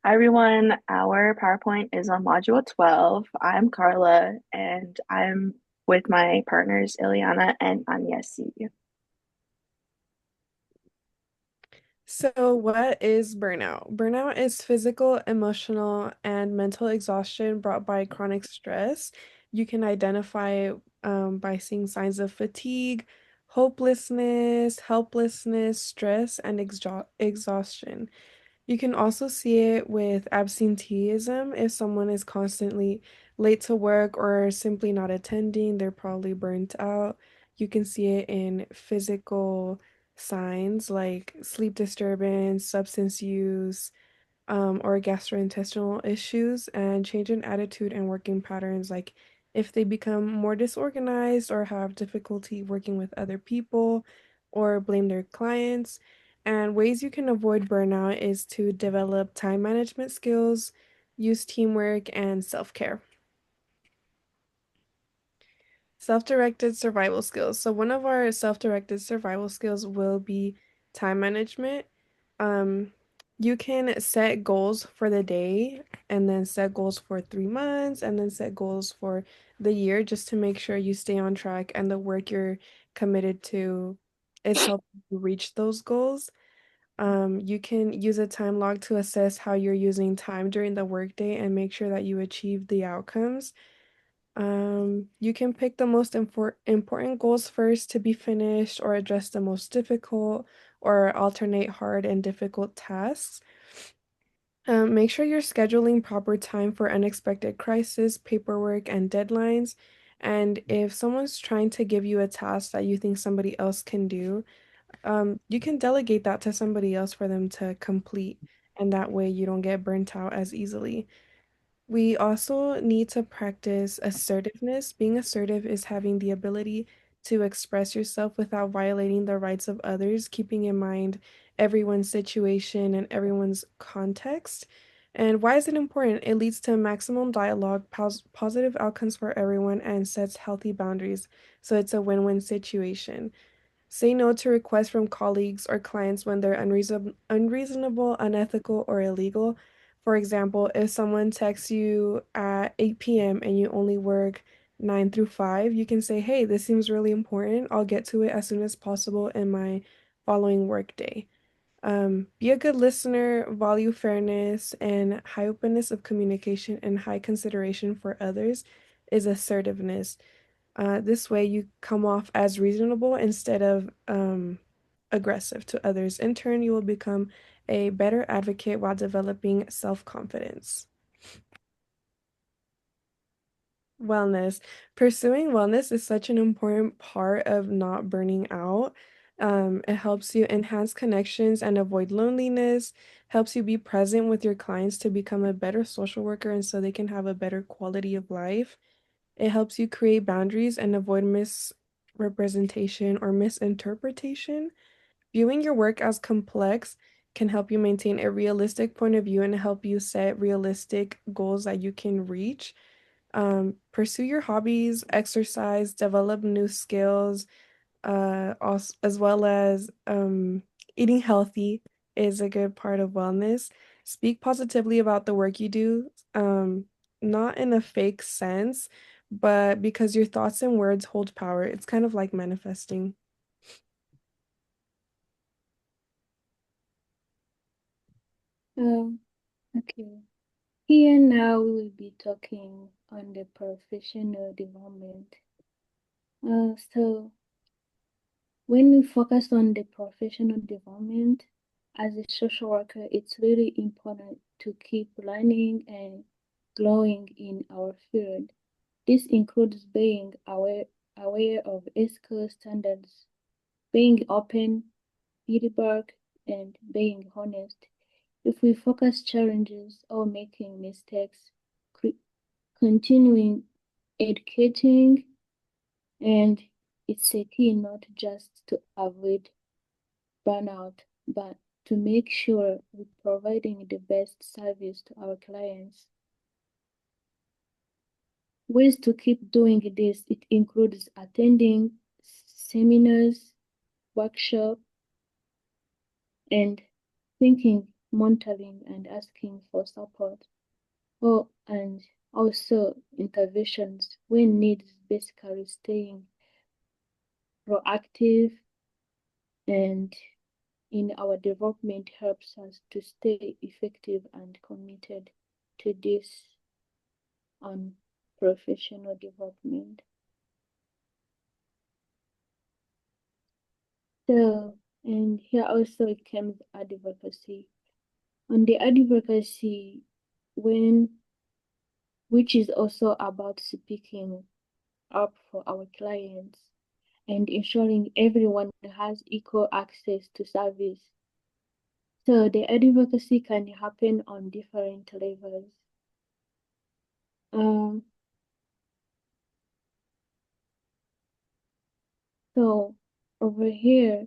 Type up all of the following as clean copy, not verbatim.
Hi everyone, our PowerPoint is on Module 12. I'm Carla and I'm with my partners Ileana and Agnieszka. So, what is burnout? Burnout is physical, emotional, and mental exhaustion brought by chronic stress. You can identify it by seeing signs of fatigue, hopelessness, helplessness, stress, and exhaustion. You can also see it with absenteeism. If someone is constantly late to work or simply not attending, they're probably burnt out. You can see it in physical signs like sleep disturbance, substance use, or gastrointestinal issues, and change in attitude and working patterns, like if they become more disorganized or have difficulty working with other people or blame their clients. And ways you can avoid burnout is to develop time management skills, use teamwork, and self-care. Self-directed survival skills. So one of our self-directed survival skills will be time management. Um, you can set goals for the day and then set goals for 3 months and then set goals for the year just to make sure you stay on track and the work you're committed to is helping you reach those goals. You can use a time log to assess how you're using time during the workday and make sure that you achieve the outcomes. You can pick the most important goals first to be finished, or address the most difficult, or alternate hard and difficult tasks. Make sure you're scheduling proper time for unexpected crisis, paperwork, and deadlines. And if someone's trying to give you a task that you think somebody else can do, you can delegate that to somebody else for them to complete, and that way you don't get burnt out as easily. We also need to practice assertiveness. Being assertive is having the ability to express yourself without violating the rights of others, keeping in mind everyone's situation and everyone's context. And why is it important? It leads to maximum dialogue, positive outcomes for everyone, and sets healthy boundaries. So it's a win-win situation. Say no to requests from colleagues or clients when they're unreasonable, unethical, or illegal. For example, if someone texts you at 8 p.m. and you only work 9 through 5, you can say, "Hey, this seems really important. I'll get to it as soon as possible in my following work day." Be a good listener, value fairness, and high openness of communication and high consideration for others is assertiveness. This way, you come off as reasonable instead of aggressive to others. In turn, you will become a better advocate while developing self-confidence. Wellness. Pursuing wellness is such an important part of not burning out. It helps you enhance connections and avoid loneliness, helps you be present with your clients to become a better social worker and so they can have a better quality of life. It helps you create boundaries and avoid misrepresentation or misinterpretation. Viewing your work as complex can help you maintain a realistic point of view and help you set realistic goals that you can reach. Pursue your hobbies, exercise, develop new skills, also, as well as eating healthy is a good part of wellness. Speak positively about the work you do, not in a fake sense, but because your thoughts and words hold power. It's kind of like manifesting. Um, okay. Here now we will be talking on the professional development. So when we focus on the professional development as a social worker, it's really important to keep learning and growing in our field. This includes being aware of ethical standards, being open, feedback, and being honest. If we focus challenges or making mistakes, cre- continuing educating, and it's a key not just to avoid burnout, but to make sure we're providing the best service to our clients. Ways to keep doing this, it includes attending seminars, workshops, and thinking monitoring and asking for support. Oh, and also interventions when needs, basically staying proactive and in our development helps us to stay effective and committed to this on professional development. So, and here also comes advocacy. On the advocacy, when which is also about speaking up for our clients and ensuring everyone has equal access to service. So the advocacy can happen on different levels. Um, so over here,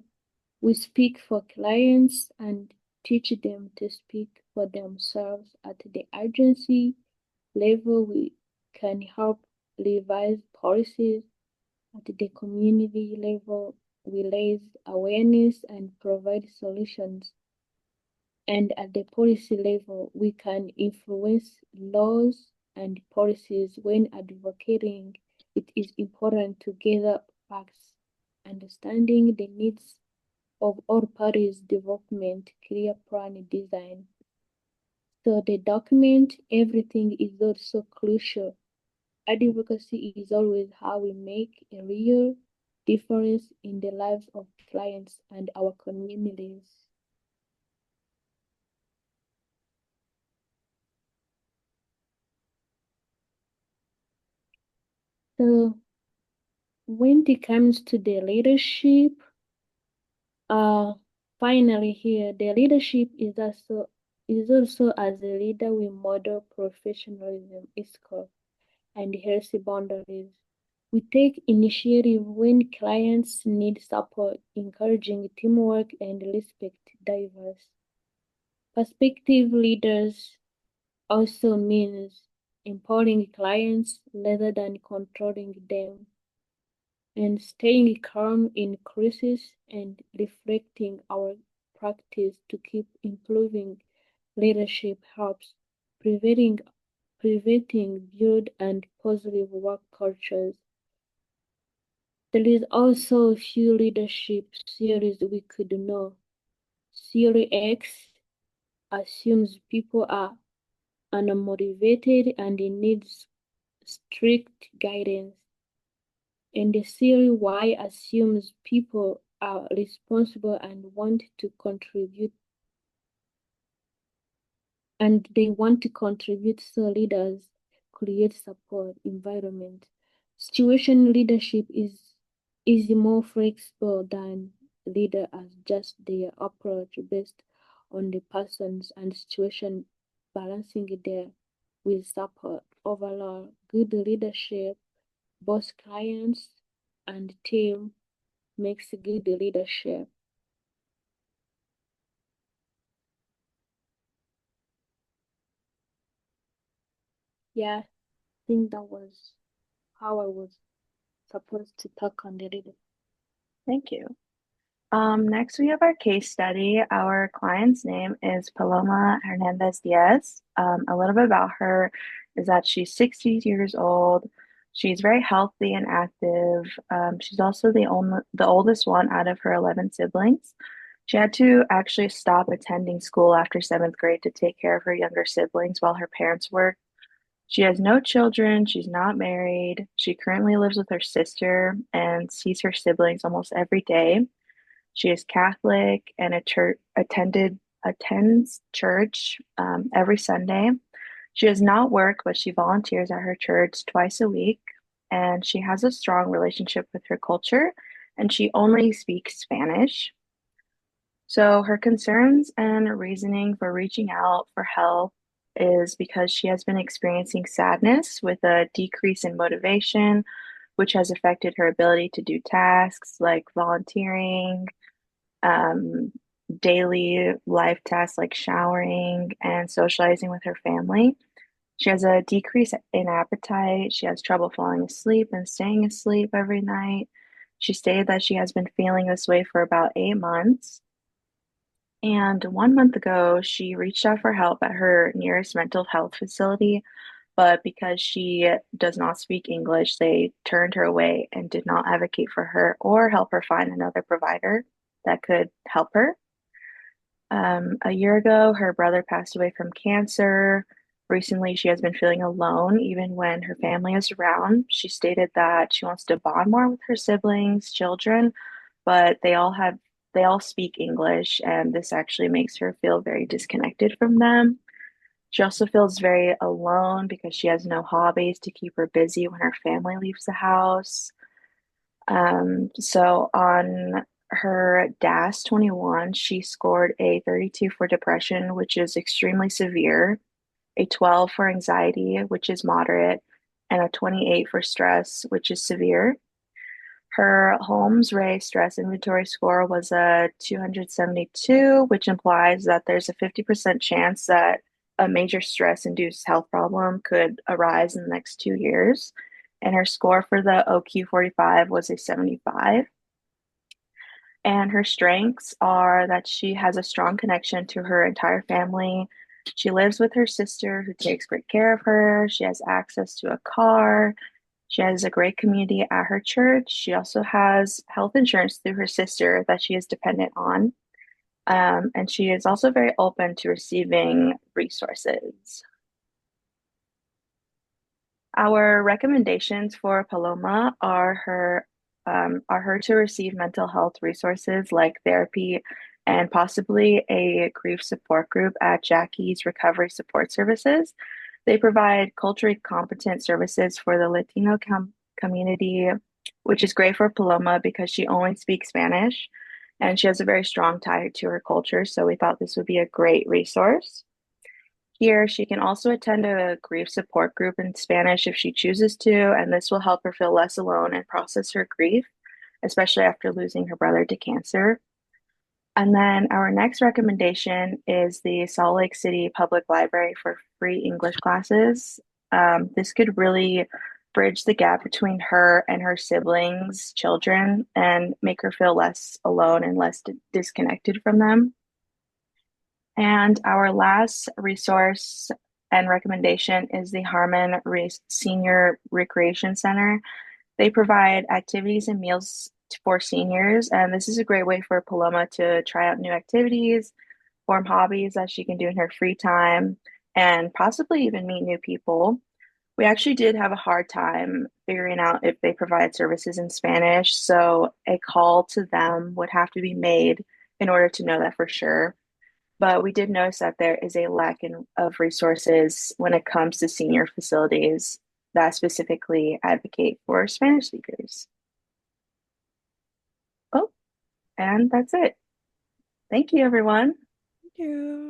we speak for clients and teach them to speak for themselves at the agency level. We can help revise policies at the community level. We raise awareness and provide solutions. And at the policy level, we can influence laws and policies. When advocating, it is important to gather facts, understanding the needs of all parties, development, clear plan design. So the document, everything is also crucial. Advocacy is always how we make a real difference in the lives of clients and our communities. So when it comes to the leadership, finally here, the leadership is also as a leader we model professionalism, ethical and healthy boundaries. We take initiative when clients need support, encouraging teamwork and respect diverse perspective. Leaders also means empowering clients rather than controlling them, and staying calm in crisis and reflecting our practice to keep improving leadership helps preventing build and positive work cultures. There is also a few leadership series we could know. Theory X assumes people are unmotivated and needs strict guidance. And the theory Y assumes people are responsible and want to contribute and they want to contribute, so leaders create support environment. Situation leadership is more flexible than leader as just their approach based on the persons and situation, balancing there with support. Overall, good leadership, both clients and team makes good leadership. Yeah, I think that was how I was supposed to talk on the leadership. Thank you. Next, we have our case study. Our client's name is Paloma Hernandez Diaz. A little bit about her is that she's 60 years old. She's very healthy and active. She's also the oldest one out of her 11 siblings. She had to actually stop attending school after seventh grade to take care of her younger siblings while her parents worked. She has no children. She's not married. She currently lives with her sister and sees her siblings almost every day. She is Catholic and attends church every Sunday. She does not work, but she volunteers at her church twice a week, and she has a strong relationship with her culture, and she only speaks Spanish. So her concerns and reasoning for reaching out for help is because she has been experiencing sadness with a decrease in motivation, which has affected her ability to do tasks like volunteering, um, daily life tasks like showering and socializing with her family. She has a decrease in appetite. She has trouble falling asleep and staying asleep every night. She stated that she has been feeling this way for about 8 months. And 1 month ago, she reached out for help at her nearest mental health facility, but because she does not speak English, they turned her away and did not advocate for her or help her find another provider that could help her. A year ago, her brother passed away from cancer. Recently, she has been feeling alone even when her family is around. She stated that she wants to bond more with her siblings, children, but they all speak English, and this actually makes her feel very disconnected from them. She also feels very alone because she has no hobbies to keep her busy when her family leaves the house. So on her DAS 21, she scored a 32 for depression, which is extremely severe, a 12 for anxiety, which is moderate, and a 28 for stress, which is severe. Her Holmes Ray stress inventory score was a 272, which implies that there's a 50% chance that a major stress-induced health problem could arise in the next 2 years. And her score for the OQ45 was a 75. And her strengths are that she has a strong connection to her entire family. She lives with her sister, who takes great care of her. She has access to a car. She has a great community at her church. She also has health insurance through her sister that she is dependent on. And she is also very open to receiving resources. Our recommendations for Paloma are her to receive mental health resources like therapy and possibly a grief support group at Jackie's Recovery Support Services. They provide culturally competent services for the Latino community, which is great for Paloma because she only speaks Spanish and she has a very strong tie to her culture. So we thought this would be a great resource. Here, she can also attend a grief support group in Spanish if she chooses to, and this will help her feel less alone and process her grief, especially after losing her brother to cancer. And then our next recommendation is the Salt Lake City Public Library for free English classes. This could really bridge the gap between her and her siblings' children and make her feel less alone and less disconnected from them. And our last resource and recommendation is the Harmon Senior Recreation Center. They provide activities and meals for seniors, and this is a great way for Paloma to try out new activities, form hobbies that she can do in her free time, and possibly even meet new people. We actually did have a hard time figuring out if they provide services in Spanish, so a call to them would have to be made in order to know that for sure. But we did notice that there is a of resources when it comes to senior facilities that specifically advocate for Spanish speakers. Oh, and that's it. Thank you, everyone. Thank you.